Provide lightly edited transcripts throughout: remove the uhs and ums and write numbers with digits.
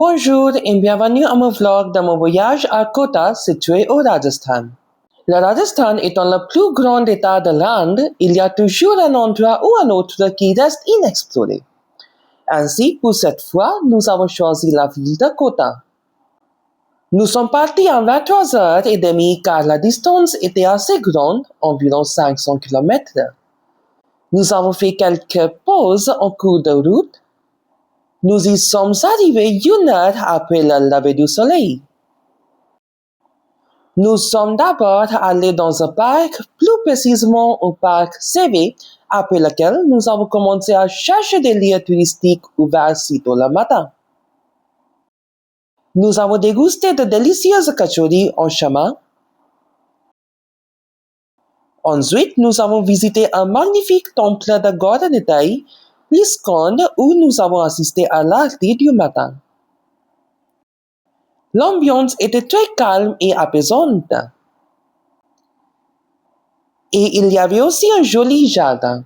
Bonjour et bienvenue à mon vlog de mon voyage à Kota situé au Rajasthan. Le Rajasthan étant le plus grand état de l'Inde, il y a toujours un endroit ou un autre qui reste inexploré. Ainsi, pour cette fois, nous avons choisi la ville de Kota. Nous sommes partis en 23h30 car la distance était assez grande, environ 500 km. Nous avons fait quelques pauses en cours de route. Nous y sommes arrivés 1 heure après le lever du soleil. Nous sommes d'abord allés dans un parc, plus précisément au parc CV, après lequel nous avons commencé à chercher des lieux touristiques ouverts sitôt le matin. Nous avons dégusté de délicieuses kachori en chemin. Ensuite, nous avons visité un magnifique temple de Gaudanitai, l'ISKCON, où nous avons assisté à l'arti du matin. L'ambiance était très calme et apaisante. Et il y avait aussi un joli jardin.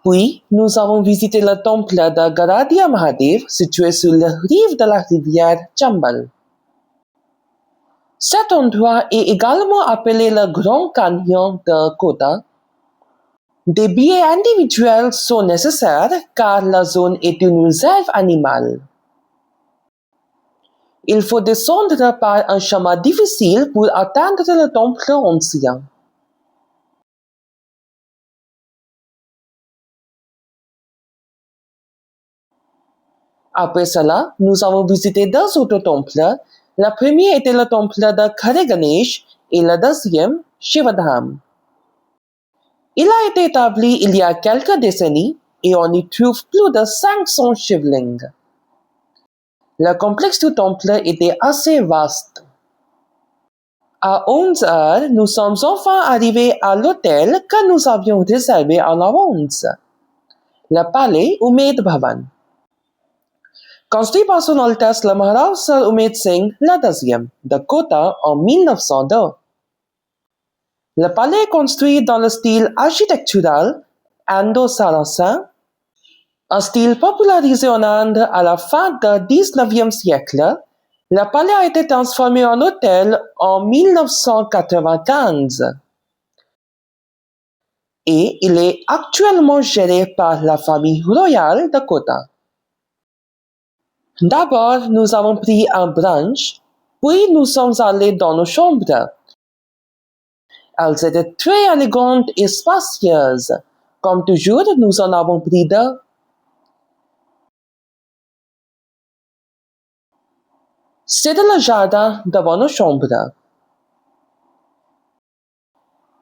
Puis, nous avons visité le temple de Garadia Mahadev situé sur la rive de la rivière Chambal. Cet endroit est également appelé le Grand Canyon de Kota. Des billets individuels sont nécessaires car la zone est une réserve animale. Il faut descendre par un chemin difficile pour atteindre le temple ancien. Après cela, nous avons visité 2 autres temples. Le premier était le temple de Khareganesh et le deuxième, Shivadham. Il a été établi il y a quelques décennies et on y trouve plus de 500 shivlings. Le complexe du temple était assez vaste. À 11 heures, nous sommes enfin arrivés à l'hôtel que nous avions réservé en avance, le palais Umed Bhavan. Construit par son Altesse le Maharaj Sir Umed Singh le deuxième de Kota en 1902. Le palais est construit dans le style architectural indo-saracen, un style popularisé en Inde à la fin du XIXe siècle. Le palais a été transformé en hôtel en 1995 et il est actuellement géré par la famille royale de Kota. D'abord, nous avons pris un brunch, puis nous sommes allés dans nos chambres. Elles étaient très élégantes et spacieuses. Comme toujours, nous en avons pris 2. C'était le jardin devant nos chambres.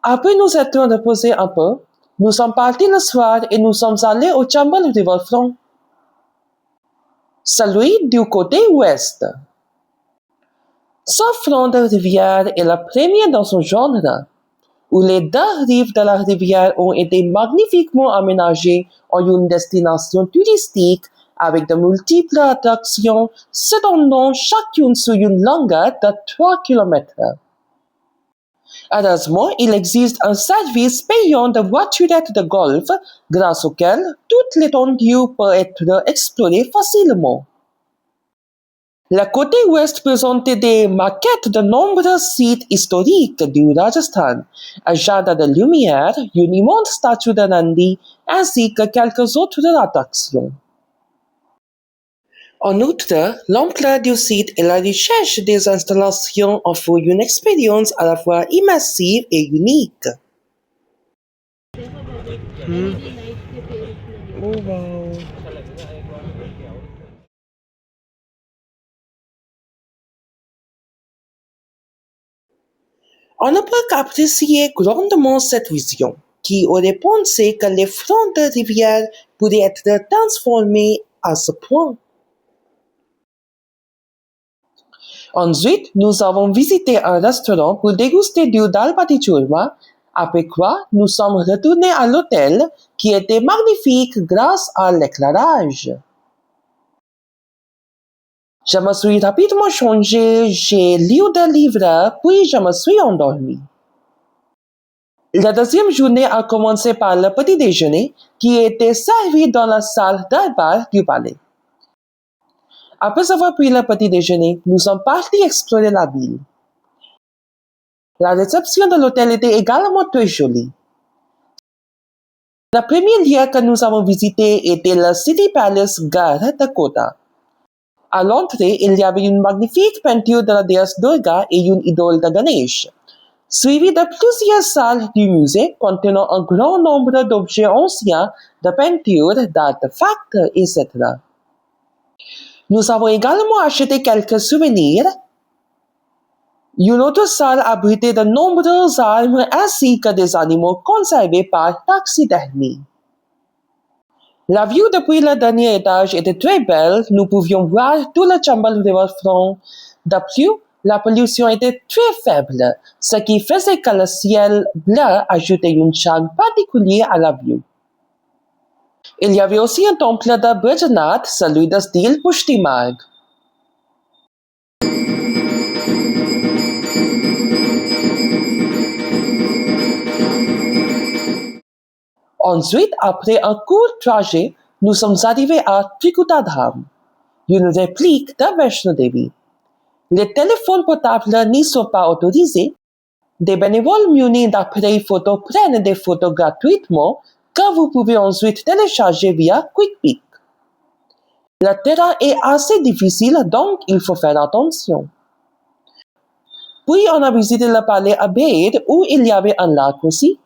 Après nous être reposés un peu, nous sommes partis le soir et nous sommes allés au Chambal Riverfront, celui du côté ouest. Ce front de rivière est le premier dans son genre, où les 2 rives de la rivière ont été magnifiquement aménagées en une destination touristique avec de multiples attractions s'étendant chacune sur une longueur de 3 km. Heureusement, il existe un service payant de voiturettes de golf grâce auquel toute l'étendue peut être explorée facilement. Le côté ouest présentait des maquettes de nombreux sites historiques du Rajasthan, un jardin de lumière, une immense statue de Nandi, ainsi que quelques autres attractions. En outre, l'ampleur du site et la recherche des installations en font une expérience à la fois immersive et unique. Oh wow. On ne peut qu'apprécier grandement cette vision, qui aurait pensé que les fronts de rivière pourraient être transformés à ce point. Ensuite, nous avons visité un restaurant pour déguster du dal bati churma, après quoi nous sommes retournés à l'hôtel qui était magnifique grâce à l'éclairage. Je me suis rapidement changé, j'ai lu des livres, puis je me suis endormi. La deuxième journée a commencé par le petit déjeuner qui était servi dans la salle d'arbar du palais. Après avoir pris le petit déjeuner, nous sommes partis explorer la ville. La réception de l'hôtel était également très jolie. Le premier lieu que nous avons visité était le City Palace Gare de Kota. À l'entrée, il y avait une magnifique peinture de la déesse Durga et une idole de Ganesh, suivie de plusieurs salles du musée contenant un grand nombre d'objets anciens, de peintures, d'artefacts, etc. Nous avons également acheté quelques souvenirs. Une autre salle abritait de nombreuses armes ainsi que des animaux conservés par taxidermie. La vue depuis le dernier étage était très belle. Nous pouvions voir tout le Chambal Riverfront. De plus, la pollution était très faible, ce qui faisait que le ciel bleu ajoutait un charme particulier à la vue. Il y avait aussi un temple de Bajanath, celui de style Pushti Marg. Ensuite, après un court trajet, nous sommes arrivés à Trikuta Dham, une réplique de Vaishno Devi. Les téléphones portables n'y sont pas autorisés. Des bénévoles munis d'appareils photo prennent des photos gratuitement que vous pouvez ensuite télécharger via QuickPic. Le terrain est assez difficile, donc il faut faire attention. Puis on a visité le palais Abed où il y avait un lac aussi.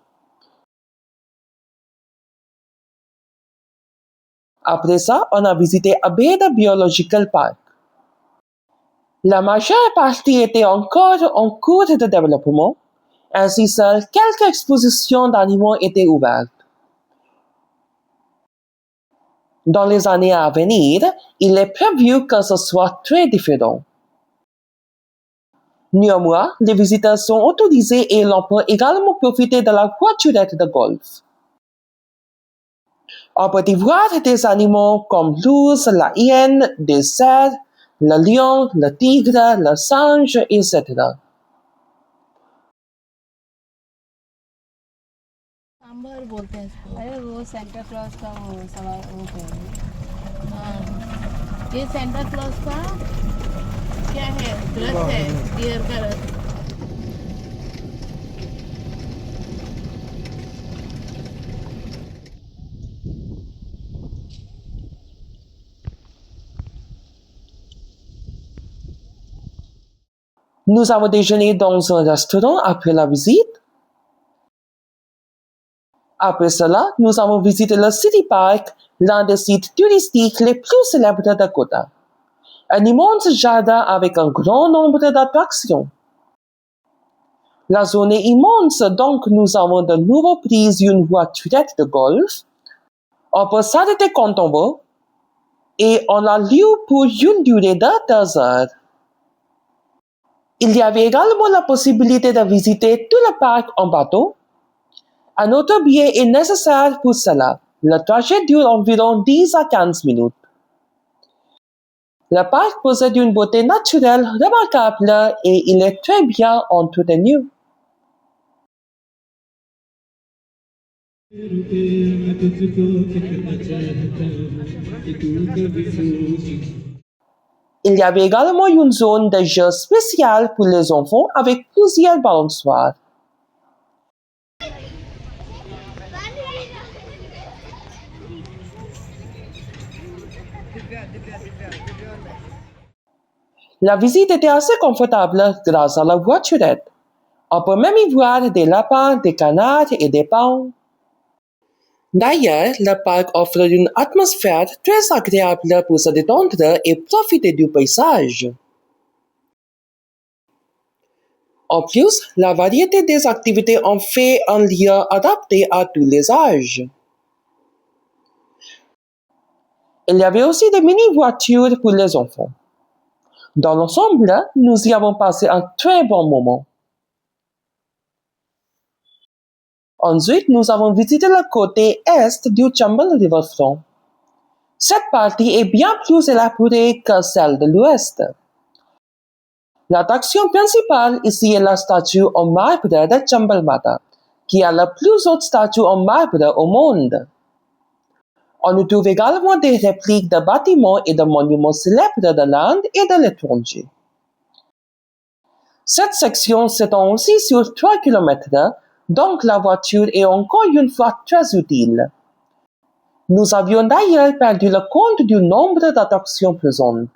Après ça, on a visité Abed Biological Park. La majeure partie était encore en cours de développement, ainsi seules quelques expositions d'animaux étaient ouvertes. Dans les années à venir, il est prévu que ce soit très différent. Néanmoins, les visiteurs sont autorisés et l'on peut également profiter de la voiturette de golf. On peut y voir des animaux comme l'ours, la hyène, des cerfs, le lion, le tigre, le singe, etc. Sambar बोलते हैं इसको। अरे वो Santa Claus का वो सवाल वो कह रही है। हाँ ये सेंटा क्लॉज का क्या है रथ है डियर का रथ। Nous avons déjeuné dans un restaurant après la visite. Après cela, nous avons visité le City Park, l'un des sites touristiques les plus célèbres de Kota. Un immense jardin avec un grand nombre d'attractions. La zone est immense, donc nous avons de nouveau pris une voiturette de golf. On peut s'arrêter quand on veut et on a lieu pour une durée de 2 heures. Il y avait également la possibilité de visiter tout le parc en bateau. Un autre billet est nécessaire pour cela. Le trajet dure environ 10 à 15 minutes. Le parc possède une beauté naturelle remarquable et il est très bien entretenu. Il y avait également une zone de jeux spéciale pour les enfants avec plusieurs balançoires. La visite était assez confortable grâce à la voiturette. On peut même y voir des lapins, des canards et des paons. D'ailleurs, le parc offre une atmosphère très agréable pour se détendre et profiter du paysage. En plus, la variété des activités en fait un lieu adapté à tous les âges. Il y avait aussi des mini-voitures pour les enfants. Dans l'ensemble, nous y avons passé un très bon moment. Ensuite, nous avons visité le côté est du Chambal Riverfront. Cette partie est bien plus élaborée que celle de l'ouest. L'attraction principale ici est la statue en marbre de Chambal Mata, qui a la plus haute statue en marbre au monde. On y trouve également des répliques de bâtiments et de monuments célèbres de l'Inde et de l'étranger. Cette section s'étend aussi sur 3 km, donc la voiture est encore une fois très utile. Nous avions d'ailleurs perdu le compte du nombre d'attractions présentes.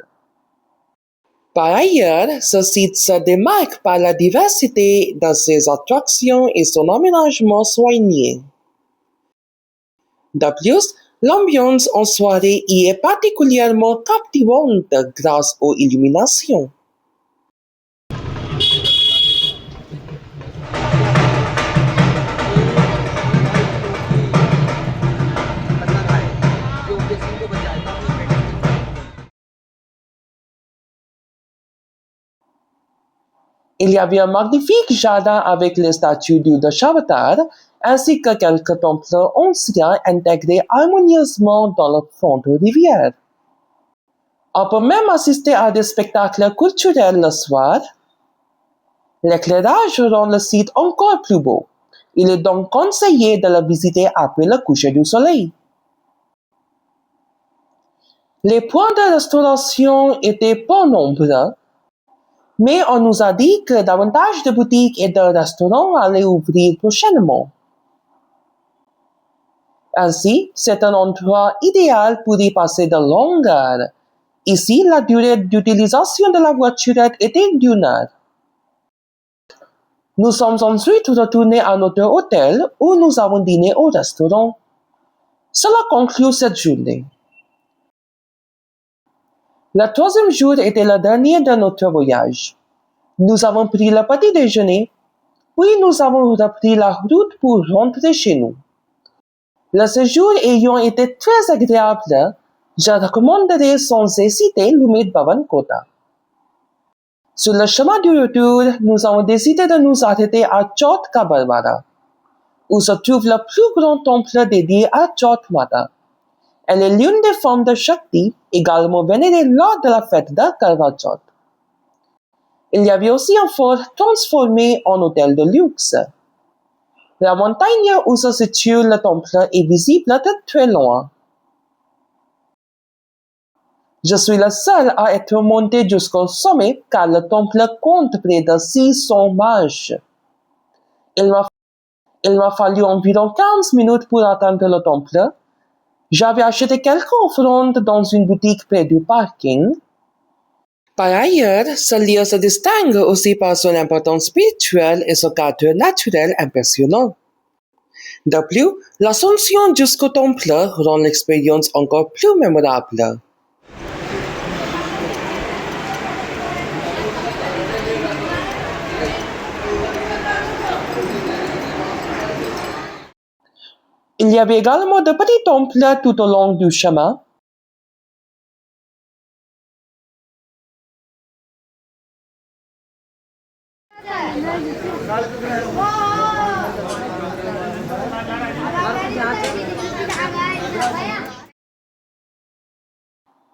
Par ailleurs, ce site se démarque par la diversité de ses attractions et son aménagement soigné. De plus, l'ambiance en soirée y est particulièrement captivante grâce aux illuminations. Il y avait un magnifique jardin avec les statues du Dashavatar, ainsi que quelques temples anciens intégrés harmonieusement dans le fond de rivière. On peut même assister à des spectacles culturels le soir. L'éclairage rend le site encore plus beau. Il est donc conseillé de le visiter après le coucher du soleil. Les points de restauration étaient peu nombreux, mais on nous a dit que davantage de boutiques et de restaurants allaient ouvrir prochainement. Ainsi, c'est un endroit idéal pour y passer de longues heures. Ici, la durée d'utilisation de la voiturette était d'1 heure. Nous sommes ensuite retournés à notre hôtel où nous avons dîné au restaurant. Cela conclut cette journée. Le 3e jour était le dernier de notre voyage. Nous avons pris le petit déjeuner, puis nous avons repris la route pour rentrer chez nous. Le séjour ayant été très agréable, je recommanderais sans hésiter l'Umaid Bhavan Kota. Sur le chemin du retour, nous avons décidé de nous arrêter à Chauth ka Barwara, où se trouve le plus grand temple dédié à Chauth Mata. Elle est l'une des femmes de Shakti, également vénérée lors de la fête de Karwa Chauth. Il y avait aussi un fort transformé en hôtel de luxe. La montagne où se situe le temple est visible de très loin. Je suis le seul à être monté jusqu'au sommet car le temple compte près de 600 marches. Il m'a fallu environ 15 minutes pour atteindre le temple. J'avais acheté quelques offrandes dans une boutique près du parking. Par ailleurs, ce lieu se distingue aussi par son importance spirituelle et son cadre naturel impressionnant. De plus, l'ascension jusqu'au temple rend l'expérience encore plus mémorable. Il y avait également de petits temples tout au long du chemin.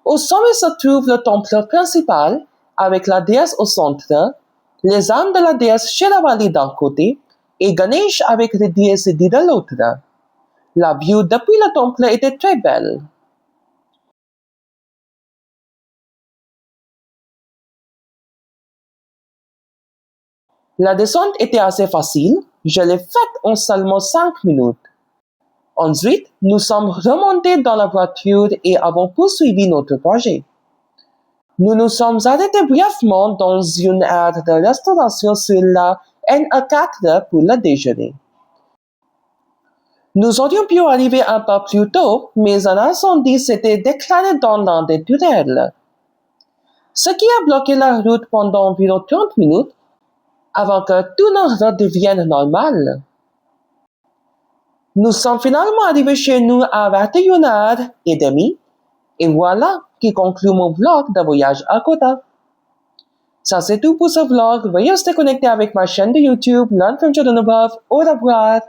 Au sommet se trouve le temple principal, avec la déesse au centre, les âmes de la déesse Sheravali d'un côté et Ganesh avec les déesses de l'autre. La vue depuis le temple était très belle. La descente était assez facile, je l'ai faite en seulement 5 minutes. Ensuite, nous sommes remontés dans la voiture et avons poursuivi notre projet. Nous nous sommes arrêtés brièvement dans une aire de restauration sur la NE4 pour le déjeuner. Nous aurions pu arriver un peu plus tôt, mais un incendie s'était déclaré dans l'un des tunnels, ce qui a bloqué la route pendant environ 30 minutes avant que tout ne redevienne normal. Nous sommes finalement arrivés chez nous à 21h30 et voilà qui conclut mon vlog de voyage à Kota. Ça c'est tout pour ce vlog. Veuillez rester connecté avec ma chaîne de YouTube, Learn from Jodhanubhav. Au revoir.